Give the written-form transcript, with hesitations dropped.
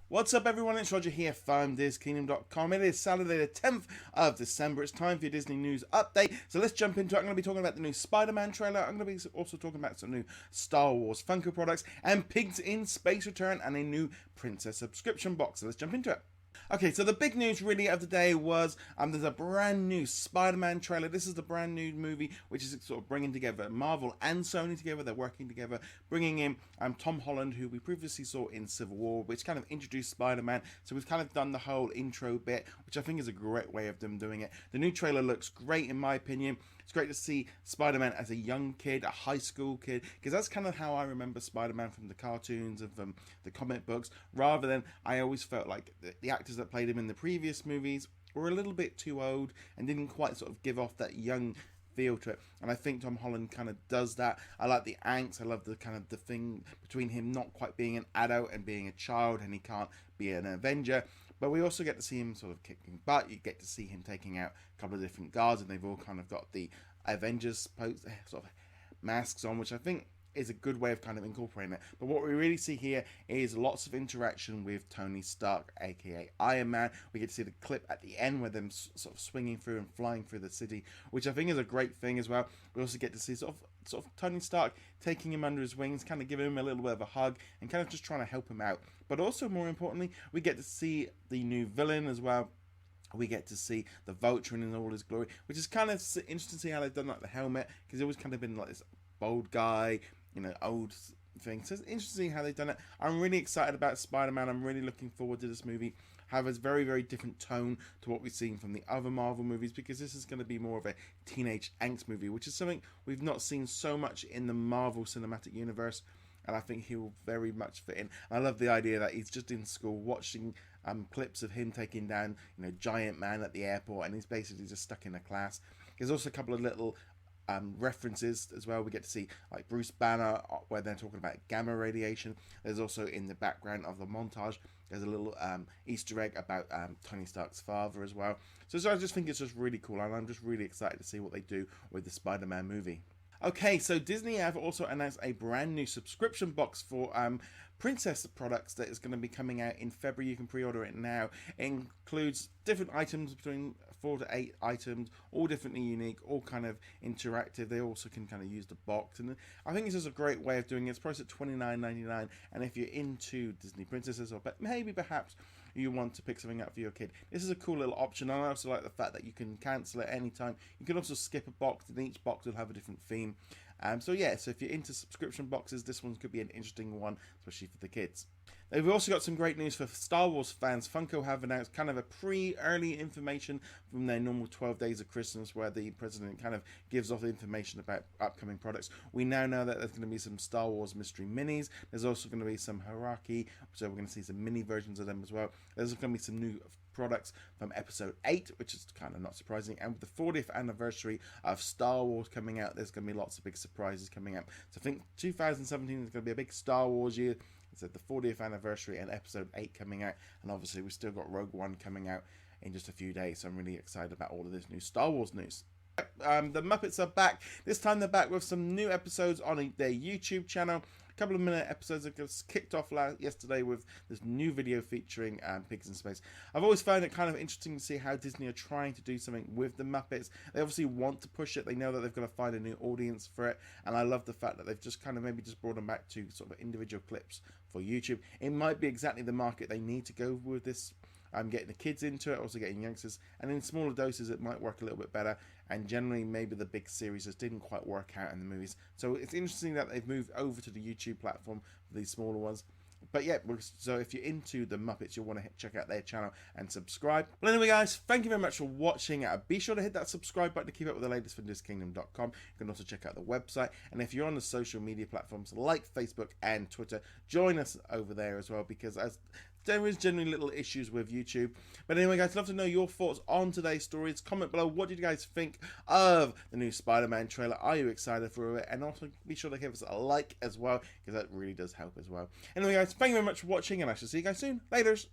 What's up everyone, it's Roger here from DisKingdom.com. It is Saturday the 10th of December. It's time for your Disney news update. So let's jump into it. I'm going to be talking about the new Spider-Man trailer. I'm going to be also talking about some new Star Wars Funko products and Pigs in Space return and a new Princess subscription box. So let's jump into it. Okay, so the big news really of the day was there's a brand new Spider-Man trailer. This is the brand new movie which is sort of bringing together Marvel and Sony together. They're working together, bringing in Tom Holland, who we previously saw in Civil War, which kind of introduced Spider-Man. So we've kind of done the whole intro bit, which I think is a great way of them doing it. The new trailer looks great in my opinion. It's great to see Spider-Man as a young kid, a high school kid, because that's kind of how I remember Spider-Man from the cartoons of the comic books, rather than I always felt like the actors that played him in the previous movies were a little bit too old and didn't quite sort of give off that young feel to it. And I think Tom Holland kind of does that. I like the angst. I love the kind of the thing between him not quite being an adult and being a child, and he can't be an Avenger. But we also get to see him sort of kicking butt. You get to see him taking out a couple of different guards, and they've all kind of got the Avengers sort of masks on, which I think is a good way of kind of incorporating it. But what we really see here is lots of interaction with Tony Stark, aka Iron Man. We get to see the clip at the end where them sort of swinging through and flying through the city, which I think is a great thing as well. We also get to see sort of Tony Stark taking him under his wings, kind of giving him a little bit of a hug and kind of just trying to help him out. But also, more importantly, we get to see the new villain as well. We get to see the Vulture in all his glory, which is kind of interesting to see how they've done like the helmet, because it's always kind of been like this bold guy, you know, old thing. So it's interesting how they've done it. I'm really excited about Spider-Man. I'm really looking forward to this movie. Have a very, very different tone to what we've seen from the other Marvel movies, because this is going to be more of a teenage angst movie, which is something we've not seen so much in the Marvel Cinematic Universe. And I think he will very much fit in. I love the idea that he's just in school watching clips of him taking down, you know, Giant Man at the airport, and he's basically just stuck in a class. There's also a couple of little references as well. We get to see like Bruce Banner where they're talking about gamma radiation. There's also in the background of the montage, there's a little Easter egg about Tony Stark's father as well. So I just think it's just really cool, and I'm just really excited to see what they do with the Spider-Man movie. Okay, so Disney have also announced a brand new subscription box for Princess products that is going to be coming out in February. You can pre-order it now. It includes different items, between 4 to 8 items, all differently unique, all kind of interactive. They also can kind of use the box, and I think this is a great way of doing it. It's priced at $29.99, and if you're into Disney princesses, or maybe perhaps you want to pick something up for your kid, this is a cool little option. And I also like the fact that you can cancel it anytime. You can also skip a box, and each box will have a different theme. So yeah, so if you're into subscription boxes, this one could be an interesting one, especially for the kids. They've also got some great news for Star Wars fans. Funko have announced kind of a early information from their normal 12 days of Christmas, where the president kind of gives off information about upcoming products. We now know that there's going to be some Star Wars mystery minis. There's also going to be some hierarchy, so we're going to see some mini versions of them as well. There's going to be some new products from episode 8, which is kind of not surprising, and with the 40th anniversary of Star Wars coming out, there's going to be lots of big surprises coming out. So I think 2017 is going to be a big Star Wars year. It's at the 40th anniversary and episode 8 coming out, and obviously we've still got Rogue One coming out in just a few days, so I'm really excited about all of this new Star Wars news. The Muppets are back. This time they're back with some new episodes on their YouTube channel. A couple of minute episodes that just kicked off yesterday with this new video featuring Pigs in Space. I've always found it kind of interesting to see how Disney are trying to do something with the Muppets. They obviously want to push it. They know that they've got to find a new audience for it, and I love the fact that they've just kind of maybe just brought them back to sort of individual clips for YouTube. It might be exactly the market they need to go with this. I'm getting the kids into it, also getting youngsters, and in smaller doses it might work a little bit better, and generally maybe the big series just didn't quite work out in the movies. So it's interesting that they've moved over to the YouTube platform for these smaller ones. But yeah, so if you're into the Muppets, you'll want to check out their channel and subscribe. Well, anyway, guys, thank you very much for watching. Be sure to hit that subscribe button to keep up with the latest from DisKingdom.com. You can also check out the website. And if you're on the social media platforms like Facebook and Twitter, join us over there as well, because there is generally little issues with YouTube. But anyway, guys, I'd love to know your thoughts on today's stories. Comment below, what did you guys think of the new Spider-Man trailer? Are you excited for it? And also be sure to give us a like as well, because that really does help as well. Anyway, guys, thank you very much for watching, and I shall see you guys soon. Laters!